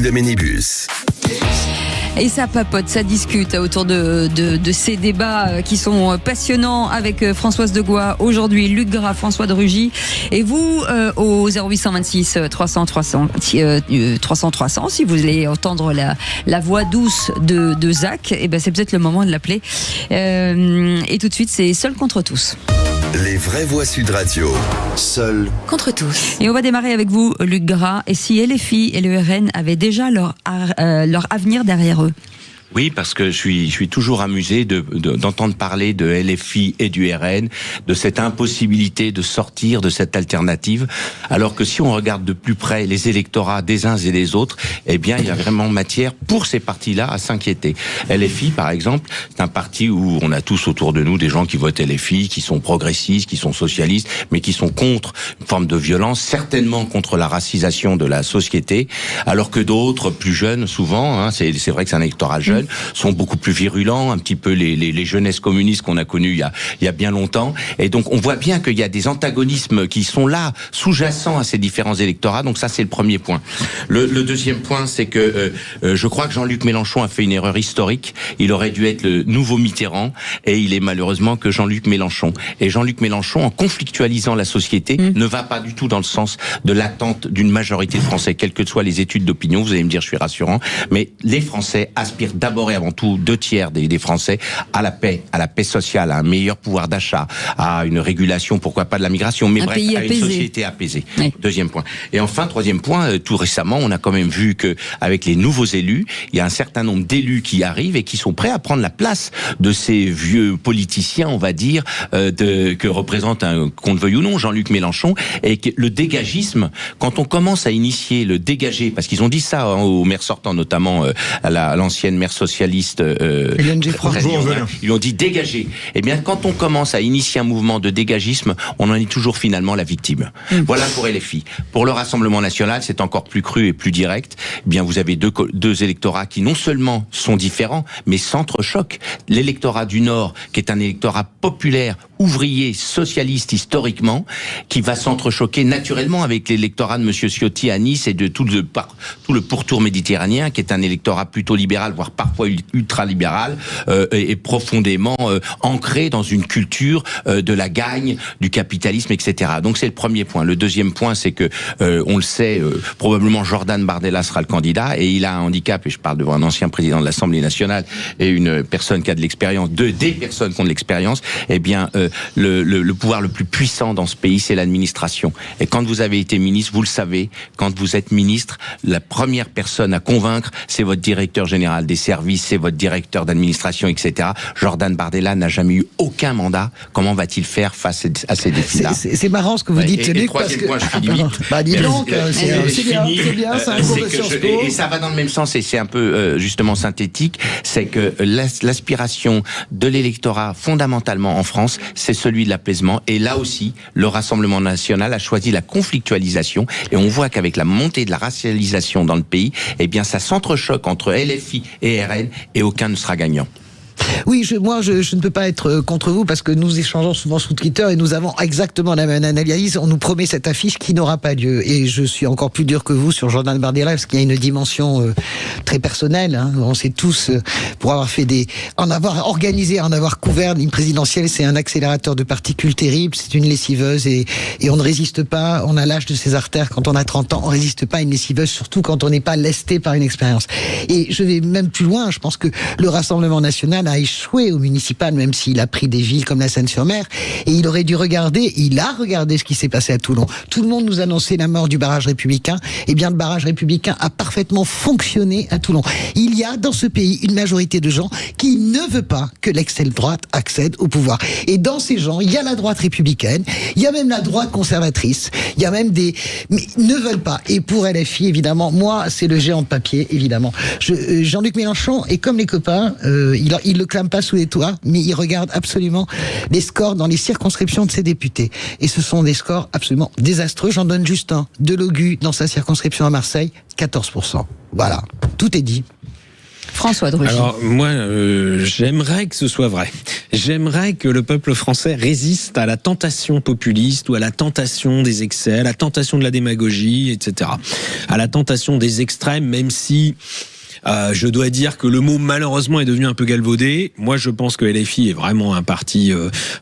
de Ménibus. Et ça papote, ça discute autour de ces débats qui sont passionnants avec Françoise Degois aujourd'hui, Luc Gras, François de Rugy. Et vous, au 0826 300 300, si vous voulez entendre la voix douce de Zach, et ben c'est peut-être le moment de l'appeler. Et tout de suite, c'est Seul contre tous. Les vraies voix Sud Radio. Seul contre tous. Et on va démarrer avec vous, Luc Gras. Et si LFI et le RN avaient déjà leur avenir derrière eux? Oui, parce que je suis toujours amusé d'entendre parler de LFI et du RN, de cette impossibilité de sortir de cette alternative, alors que si on regarde de plus près les électorats des uns et des autres, eh bien, il y a vraiment matière pour ces partis-là à s'inquiéter. LFI, par exemple, c'est un parti où on a tous autour de nous des gens qui votent LFI, qui sont progressistes, qui sont socialistes, mais qui sont contre une forme de violence, certainement contre la racisation de la société, alors que d'autres, plus jeunes, souvent, c'est vrai que c'est un électorat jeune, sont beaucoup plus virulents, un petit peu les jeunesses communistes qu'on a connues il y a bien longtemps. Et donc, on voit bien qu'il y a des antagonismes qui sont là, sous-jacents à ces différents électorats. Donc ça, c'est le premier point. Le deuxième point, c'est que je crois que Jean-Luc Mélenchon a fait une erreur historique. Il aurait dû être le nouveau Mitterrand, et il est malheureusement que Jean-Luc Mélenchon. Et Jean-Luc Mélenchon, en conflictualisant la société, ne va pas du tout dans le sens de l'attente d'une majorité de Français, quelles que soient les études d'opinion. Vous allez me dire, je suis rassurant, mais les Français aspirent d'abord et avant tout, 2/3 des Français à la paix sociale, à un meilleur pouvoir d'achat, à une régulation, pourquoi pas de la migration, mais bref, à une société apaisée. Oui. Deuxième point. Et enfin, troisième point, tout récemment, on a quand même vu que avec les nouveaux élus, il y a un certain nombre d'élus qui arrivent et qui sont prêts à prendre la place de ces vieux politiciens, on va dire, que représente qu'on le veuille ou non, Jean-Luc Mélenchon, et que le dégagisme, quand on commence à initier le dégagé, parce qu'ils ont dit ça aux maires sortants, notamment à l'ancienne maire socialiste ils ont dit dégager. Eh bien, quand on commence à initier un mouvement de dégagisme, on en est toujours finalement la victime. Voilà pour LFI. Pour le Rassemblement National, c'est encore plus cru et plus direct. Eh bien, vous avez deux électorats qui non seulement sont différents, mais s'entrechoquent. L'électorat du Nord, qui est un électorat populaire, ouvrier, socialiste historiquement, qui va s'entrechoquer naturellement avec l'électorat de Monsieur Ciotti à Nice et de tout le pourtour méditerranéen, qui est un électorat plutôt libéral, voire parfois ultra-libéral, et profondément ancré dans une culture de la gagne, du capitalisme, etc. Donc c'est le premier point. Le deuxième point, c'est que, on le sait, probablement Jordan Bardella sera le candidat, et il a un handicap, et je parle devant un ancien président de l'Assemblée nationale et une personne qui a de l'expérience, des personnes qui ont de l'expérience. Eh bien, le pouvoir le plus puissant dans ce pays, c'est l'administration. Et quand vous avez été ministre, vous le savez, quand vous êtes ministre, la première personne à convaincre, c'est votre directeur général des services, c'est votre directeur d'administration, etc. Jordan Bardella n'a jamais eu aucun mandat. Comment va-t-il faire face à ces défis-là? C'est marrant ce que vous dites, Luc. Et troisième point, je finis vite. Dis donc, c'est bien, c'est un cours de Sciences Po. Et ça va dans le même sens, et c'est un peu justement synthétique, c'est que l'aspiration de l'électorat fondamentalement en France, c'est celui de l'apaisement. Et là aussi, le Rassemblement National a choisi la conflictualisation, et on voit qu'avec la montée de la racialisation dans le pays, eh bien ça s'entrechoque entre LFI et RN, et aucun ne sera gagnant. Oui, moi je ne peux pas être contre vous, parce que nous échangeons souvent sous Twitter et nous avons exactement la même analyse. On nous promet cette affiche qui n'aura pas lieu, et je suis encore plus dur que vous sur Jordan Bardella, parce qu'il y a une dimension très personnelle. On sait tous, pour avoir en avoir couvert une présidentielle, c'est un accélérateur de particules terrible, c'est une lessiveuse, et on ne résiste pas. On a l'âge de ses artères quand on a 30 ans, on ne résiste pas à une lessiveuse, surtout quand on n'est pas lesté par une expérience. Et je vais même plus loin, je pense que le Rassemblement National a échoué au municipal, même s'il a pris des villes comme la Seine-sur-Mer, et il aurait dû il a regardé ce qui s'est passé à Toulon. Tout le monde nous annonçait la mort du barrage républicain. Eh bien, le barrage républicain a parfaitement fonctionné à Toulon. Il y a dans ce pays une majorité de gens qui ne veut pas que l'extrême droite accède au pouvoir. Et dans ces gens, il y a la droite républicaine, il y a même la droite conservatrice, il y a même mais ils ne veulent pas. Et pour LFI, évidemment, moi, c'est le géant de papier, évidemment. Jean-Luc Mélenchon est comme les copains, il le clame pas sous les toits, mais il regarde absolument les scores dans les circonscriptions de ses députés. Et ce sont des scores absolument désastreux. J'en donne juste un. Delogu, dans sa circonscription à Marseille, 14%. Voilà, tout est dit. François de Rugy. Alors moi, j'aimerais que ce soit vrai. J'aimerais que le peuple français résiste à la tentation populiste ou à la tentation des excès, à la tentation de la démagogie, etc. À la tentation des extrêmes, même si je dois dire que le mot malheureusement est devenu un peu galvaudé. Moi, je pense que LFI est vraiment un parti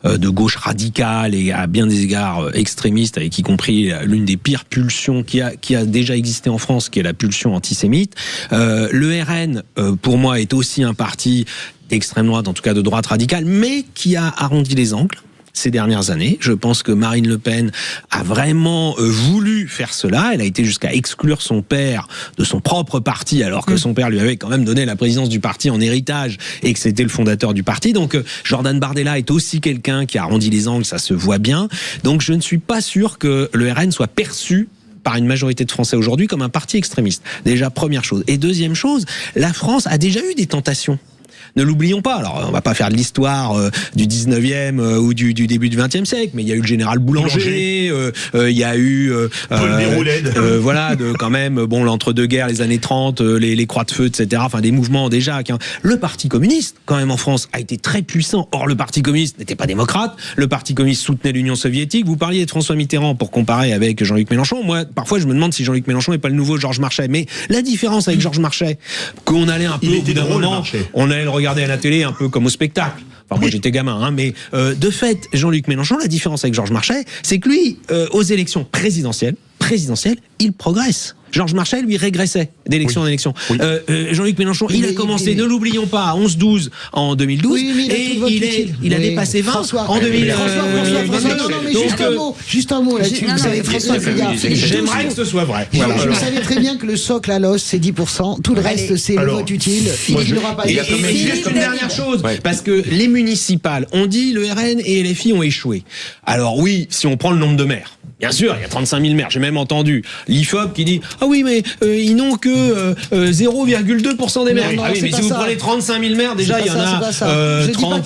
de gauche radicale et à bien des égards extrémiste, avec y compris l'une des pires pulsions qui a déjà existé en France, qui est la pulsion antisémite. Le RN, pour moi, est aussi un parti d'extrême droite, en tout cas de droite radicale, mais qui a arrondi les angles ces dernières années. Je pense que Marine Le Pen a vraiment voulu faire cela. Elle a été jusqu'à exclure son père de son propre parti, alors que son père lui avait quand même donné la présidence du parti en héritage et que c'était le fondateur du parti. Donc Jordan Bardella est aussi quelqu'un qui a arrondi les angles, ça se voit bien. Donc je ne suis pas sûr que le RN soit perçu par une majorité de Français aujourd'hui comme un parti extrémiste. Déjà, première chose. Et deuxième chose, la France a déjà eu des tentations. Ne l'oublions pas. Alors, on va pas faire de l'histoire du 19e ou du début du 20e siècle, mais il y a eu le général Boulanger, il y a eu Paul Déroulède. voilà, quand même, bon, l'entre-deux-guerres, les années 30, les croix de feu, etc. Enfin, des mouvements déjà. Le Parti communiste, quand même, en France, a été très puissant. Or, le Parti communiste n'était pas démocrate. Le Parti communiste soutenait l'Union soviétique. Vous parliez de François Mitterrand pour comparer avec Jean-Luc Mélenchon. Moi, parfois, je me demande si Jean-Luc Mélenchon n'est pas le nouveau Georges Marchais. Mais la différence avec Georges Marchais, qu'on allait un peu au bout d'un moment, on allait le regarder à la télé un peu comme au spectacle. Enfin, moi j'étais gamin, hein, mais de fait, Jean-Luc Mélenchon, la différence avec Georges Marchais, c'est que lui, aux élections présidentielles, il progresse. Georges Marchais, lui, régressait d'élection en élection. Oui. Jean-Luc Mélenchon, il a commencé, ne l'oublions pas, à 11-12 en 2012, et il a dépassé 20 en 2022. Juste un mot là-dessus. Vous savez très bien. J'aimerais que ce soit vrai. Vous savez très bien que le socle à l'os, c'est 10%. Tout le reste, c'est le vote utile. Il n'aura pas. Il y a juste une dernière chose, parce que les municipales, on dit le RN et LFI ont échoué. Alors oui, si on prend le nombre de maires, bien sûr, il y a 35 000 maires. J'ai même entendu l'IFOP qui dit « Ah oui, mais ils n'ont que 0,2% des maires. » Ah oui, mais si vous prenez 35 000 maires, déjà, il y en a 3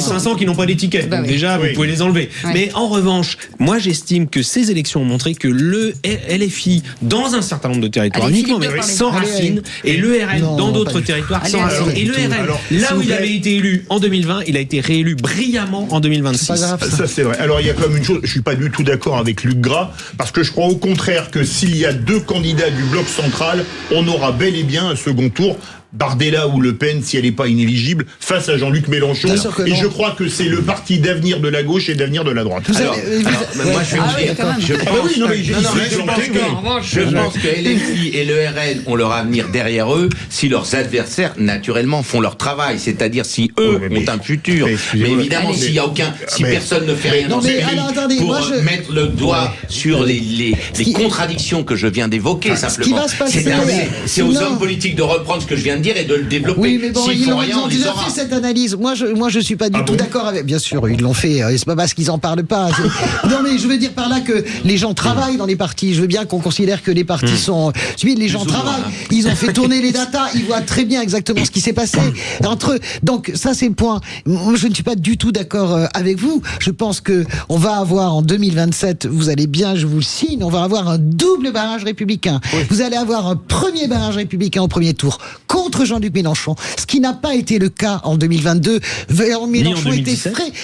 500 qui n'ont pas d'étiquette. Donc déjà, vous pouvez les enlever. Mais en revanche, moi, j'estime que ces élections ont montré que le LFI, dans un certain nombre de territoires, uniquement, mais sans racines, et le RN, dans d'autres territoires, sans racines. Et le RN, là où il avait été élu en 2020, il a été réélu brillamment en 2026. Ça, c'est vrai. Alors, il y a quand même une chose, je suis pas du tout d'accord avec Luc Gras, parce que je crois au contraire que s'il y a deux candidats du bloc central, on aura bel et bien un second tour. Bardella ou Le Pen, si elle n'est pas inéligible, face à Jean-Luc Mélenchon. Et je crois que c'est le parti d'avenir de la gauche et d'avenir de la droite. Moi, je pense que LFI et le RN ont leur avenir derrière eux si leurs adversaires, naturellement, font leur travail. C'est-à-dire si eux ont un futur. Mais évidemment, s'il n'y a aucun, si personne ne fait rien dans ce pays pour mettre le doigt sur les contradictions que je viens d'évoquer, simplement. C'est aux hommes politiques de reprendre ce que je viens de dire et de le développer. Oui, mais bon, ils ont déjà fait cette analyse. Moi, je suis pas du tout d'accord avec. Bien sûr, ils l'ont fait. C'est pas parce qu'ils en parlent pas. Non, mais je veux dire par là que les gens travaillent dans les partis. Je veux bien qu'on considère que les partis sont. Les gens travaillent. Ils ont fait tourner les datas. Ils voient très bien exactement ce qui s'est passé entre eux. Donc ça, c'est le point. Moi, je ne suis pas du tout d'accord avec vous. Je pense que on va avoir en 2027. Vous allez bien, je vous le signe. On va avoir un double barrage républicain. Vous allez avoir un premier barrage républicain au premier tour contre Jean-Luc Mélenchon, ce qui n'a pas été le cas en 2022. Mélenchon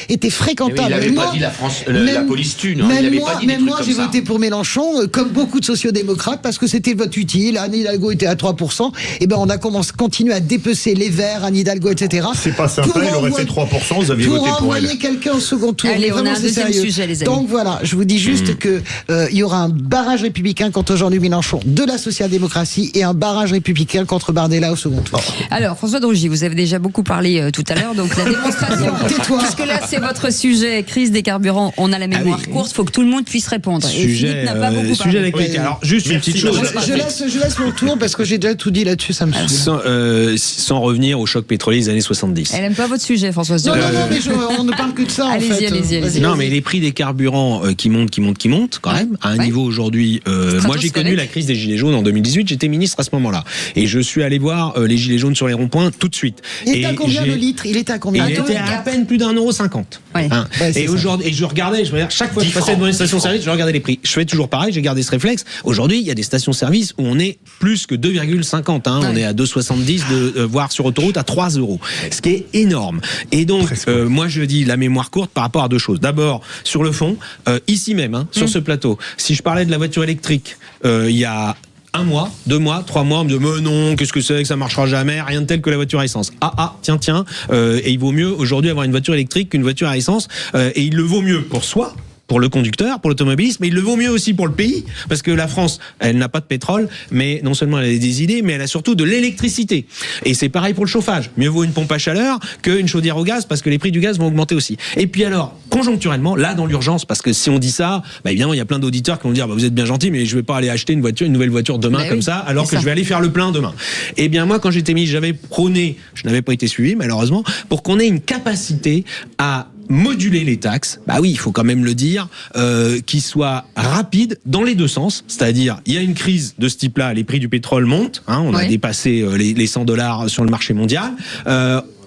était fréquentable. Il n'avait pas dit la police tue. Même moi, j'ai voté pour Mélenchon, comme beaucoup de sociodémocrates, parce que c'était le vote utile. Anne Hidalgo était à 3%. Et ben, on a continué à dépecer les Verts, Anne Hidalgo, etc. C'est pas sympa, il aurait fait 3%, vous aviez voté pour elle. Pour envoyer quelqu'un au second tour. Allez, on a un deuxième sujet, les amis. Donc voilà, je vous dis juste que il y aura un barrage républicain contre Jean-Luc Mélenchon de la social-démocratie et un barrage républicain contre Bardella au second tour. Alors, François de Rugy, vous avez déjà beaucoup parlé tout à l'heure, donc la démonstration. Puisque là, c'est votre sujet, crise des carburants, on a la mémoire courte, il faut que tout le monde puisse répondre. Et Philippe n'a pas beaucoup parlé. D'actualité. Alors, juste une petite chose. Je laisse mon tour parce que j'ai déjà tout dit là-dessus, ça me saoule. Sans revenir au choc pétrolier des années 70. Elle n'aime pas votre sujet, Françoise de Rugy. Non, mais on ne parle que de ça, en fait. Allez-y. Non, mais les prix des carburants qui montent quand même, à un niveau aujourd'hui. Moi, j'ai connu la crise des Gilets jaunes en 2018, j'étais ministre à ce moment-là. Et je suis allé voir les gilets jaunes sur les ronds-points tout de suite. Il était à combien le litre? Il était à combien? Il était à peine plus d'1,50 €. Ouais. Et aujourd'hui, et je regardais, chaque fois que je passais devant une station-service, je regardais les prix. Je fais toujours pareil, j'ai gardé ce réflexe. Aujourd'hui, il y a des stations-service où on est plus que 2,50 €. On est à 2,70 €, voire sur autoroute à 3 €. Ce qui est énorme. Et donc, moi je dis la mémoire courte par rapport à deux choses. D'abord, sur le fond, ici même, sur ce plateau, si je parlais de la voiture électrique, il y a 1 mois, 2 mois, 3 mois, on me dit mais non, qu'est-ce que c'est que ça marchera jamais, rien de tel que la voiture à essence. Tiens, et il vaut mieux aujourd'hui avoir une voiture électrique qu'une voiture à essence, et il le vaut mieux pour soi, pour le conducteur, pour l'automobiliste, mais il le vaut mieux aussi pour le pays, parce que la France, elle n'a pas de pétrole, mais non seulement elle a des idées, mais elle a surtout de l'électricité. Et c'est pareil pour le chauffage. Mieux vaut une pompe à chaleur qu'une chaudière au gaz, parce que les prix du gaz vont augmenter aussi. Et puis alors, conjoncturellement, là, dans l'urgence, parce que si on dit ça, évidemment, il y a plein d'auditeurs qui vont dire, vous êtes bien gentil, mais je vais pas aller acheter une nouvelle voiture demain comme ça, alors que je vais aller faire le plein demain. Eh bien, moi, quand j'étais ministre, j'avais prôné, je n'avais pas été suivi, malheureusement, pour qu'on ait une capacité à moduler les taxes, oui, il faut quand même le dire, qui soit rapide dans les deux sens, c'est-à-dire il y a une crise de ce type-là, les prix du pétrole montent, on a dépassé les 100 $ sur le marché mondial.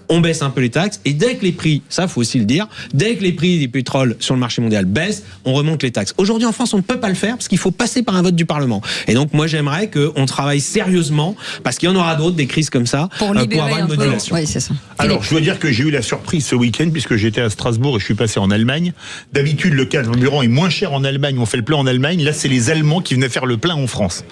On baisse un peu les taxes, et dès que les prix, ça faut aussi le dire, dès que les prix du pétrole sur le marché mondial baissent, on remonte les taxes. Aujourd'hui en France, on ne peut pas le faire parce qu'il faut passer par un vote du Parlement. Et donc moi j'aimerais qu'on travaille sérieusement, parce qu'il y en aura d'autres, des crises comme ça, pour avoir une modulation. Oui, c'est ça. Alors je dois dire que j'ai eu la surprise ce week-end, puisque j'étais à Strasbourg et je suis passé en Allemagne. D'habitude le carburant est moins cher en Allemagne, on fait le plein en Allemagne. Là c'est les Allemands qui venaient faire le plein en France.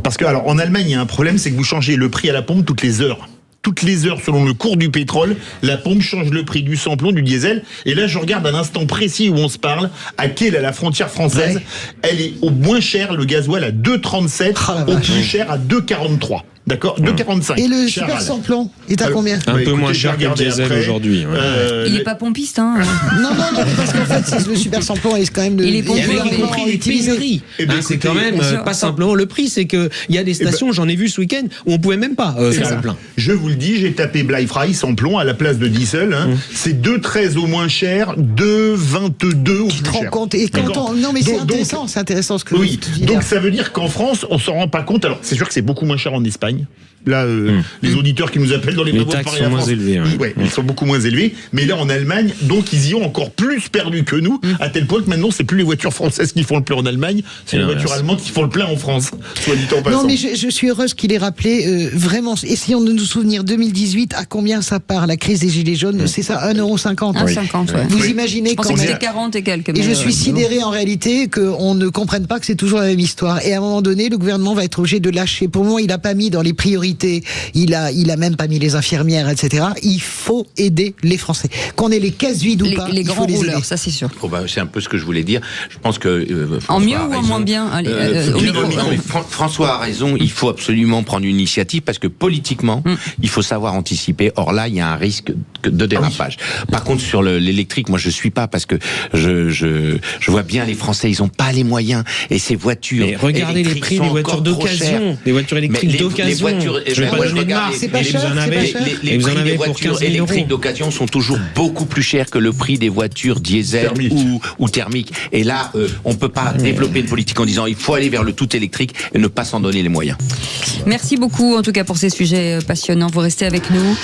Parce que alors en Allemagne il y a un problème, c'est que vous changez le prix à la pompe toutes les heures. Toutes les heures, selon le cours du pétrole, la pompe change le prix du samplon, du diesel. Et là, je regarde à l'instant précis où on se parle, à Kiel, à la frontière française, elle est au moins cher, le gasoil à 2,37, au plus cher à 2,43. D'accord, 2,45. Et le super samplon est à combien? Un peu moins cher que le diesel aujourd'hui. Il n'est pas pompiste, Non, parce qu'en fait, le super samplon est quand même il est pompé, avec le prix des pénuries. C'est quand même pas simplement le prix, c'est que il y a des stations, j'en ai vu ce week-end, où on pouvait même pas faire le plein. Je vous le dis, j'ai tapé Bleifrei samplon à la place de diesel. C'est 2,13 au moins cher, 2,22 au plus cher. Tu te rends compte? Et quand non, mais c'est intéressant ce que oui. Donc ça veut dire qu'en France, on s'en rend pas compte. Alors c'est sûr que c'est beaucoup moins cher en Espagne. Là, les auditeurs qui nous appellent dans les taxes sont moins élevées. Ils sont beaucoup moins élevés. Mais là, en Allemagne, donc ils y ont encore plus perdu que nous, à tel point que maintenant, c'est plus les voitures françaises qui font le plein en Allemagne, c'est les voitures allemandes qui font le plein en France. Soit dit en passant. Non, mais je suis heureuse qu'il ait rappelé vraiment. Essayons de nous souvenir 2018 à combien ça part la crise des gilets jaunes. C'est ça, 1,50 €. 1,50 €. Vous imaginez je pensais que c'était 40 et quelques. Et je suis sidéré en réalité qu'on ne comprenne pas que c'est toujours la même histoire. Et à un moment donné, le gouvernement va être obligé de lâcher. Pour moi, il n'a pas mis dans les priorités. Il a même pas mis les infirmières, etc. Il faut aider les Français. Qu'on ait les caisses vides ou pas, les il grands faut les rouleurs, aider. ça c'est sûr. C'est un peu ce que je voulais dire. Je pense que en mieux ou en moins bien. François a raison. Il faut absolument prendre une initiative parce que politiquement, il faut savoir anticiper. Or là, il y a un risque de dérapage. Par contre, sur l'électrique, moi je suis pas parce que je vois bien les Français, ils ont pas les moyens et ces voitures. Mais regardez les prix des voitures d'occasion, les voitures électriques d'occasion. Je vais pas donner de marque. C'est pas cher, les prix des voitures électriques d'occasion sont toujours beaucoup plus chers que le prix des voitures diesel ou thermiques. Et là, on peut pas développer une politique en disant il faut aller vers le tout électrique et ne pas s'en donner les moyens. Merci beaucoup en tout cas pour ces sujets passionnants. Vous restez avec nous.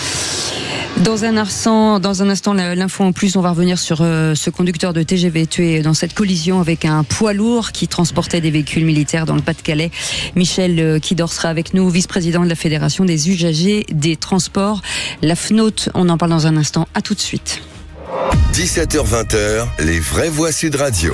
Dans un instant, l'info en plus, on va revenir sur ce conducteur de TGV tué dans cette collision avec un poids lourd qui transportait des véhicules militaires dans le Pas-de-Calais. Michel Quidor sera avec nous, vice-président de la Fédération des usagers des transports, la FNOT. On en parle dans un instant. À tout de suite. 17h-20h, les vraies voix Sud Radio.